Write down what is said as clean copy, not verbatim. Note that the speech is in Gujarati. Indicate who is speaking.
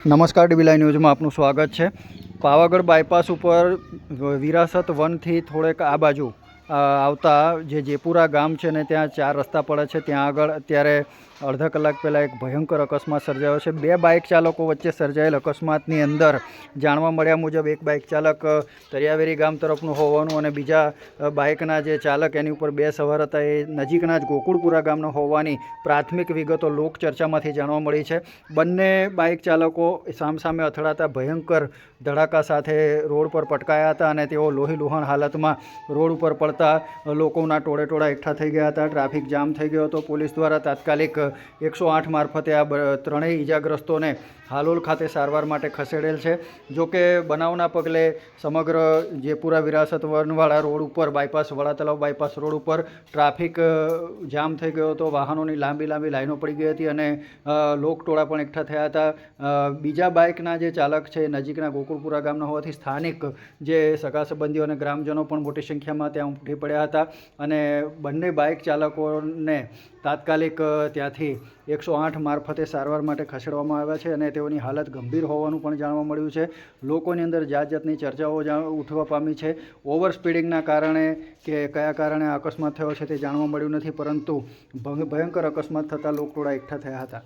Speaker 1: નમસ્કાર, ડીબી લાઈવ ન્યૂઝમાં આપનું સ્વાગત છે। પાવાગઢ બાયપાસ ઉપર વિરાસત વનથી થોડેક આ બાજુ આવતા જે જેપુરા ગામ છે ને ત્યાં 4 રસ્તા પડે છે, ત્યાં આગળ અત્યારે અડધા કલાક પહેલાં એક ભયંકર અકસ્માત સર્જાયો છે। 2 બાઇક ચાલકો વચ્ચે સર્જાયેલ અકસ્માતની અંદર જાણવા મળ્યા મુજબ એક બાઇક ચાલક દરિયાવેરી ગામ તરફનું હોવાનું અને બીજા બાઇકના જે ચાલક એની ઉપર 2 સવાર હતા એ નજીકના જ ગોકુળપુરા ગામના હોવાની પ્રાથમિક વિગતો લોકચર્ચામાંથી જાણવા મળી છે। બંને બાઇક ચાલકો સામસામે અથડાતા ભયંકર ધડાકા સાથે રોડ પર પટકાયા હતા અને તેઓ લોહીલુહાણ હાલતમાં રોડ ઉપર પડતા લોકોના ટોળેટોળા એકઠા થઈ ગયા હતા। ટ્રાફિક જામ થઈ ગયો હતો। પોલીસ દ્વારા તાત્કાલિક 108 મારફતે આ ત્રણેય ઈજાગ્રસ્તોને હાલોલ ખાતે સારવાર માટે ખસેડેલ છે। જોકે બનાવના પગલે સમગ્ર જેપુરા વિરાસત વનવાળા રોડ ઉપર બાયપાસ વડાતલાવ બાયપાસ રોડ ઉપર ટ્રાફિક જામ થઈ ગયો હતો। વાહનોની લાંબી લાઈનો પડી ગઈ હતી અને લોકટોળા પણ એકઠા થયા હતા। બીજા બાઇકના જે ચાલક છે નજીકના ગોકુળપુરા ગામના હોવાથી સ્થાનિક જે સગા સંબંધીઓ અને ગ્રામજનો પણ મોટી સંખ્યામાં ત્યાં ઉમટી પડ્યા હતા અને બંને બાઇક ચાલકોને તાત્કાલિક ત્યાંથી 108 મારફતે સારવાર માટે ખસેડવામાં આવ્યા છે અને તેઓની હાલત ગંભીર હોવાનું પણ જાણવા મળ્યું છે। લોકોની અંદર જાતની ચર્ચાઓ ઉઠવા પામી છે। ઓવર સ્પીડિંગના કારણે કે કયા કારણે અકસ્માત થયો છે તે જાણવા મળ્યું નથી, પરંતુ ભયંકર અકસ્માત થતાં લોકટોળા એકઠા થયા હતા।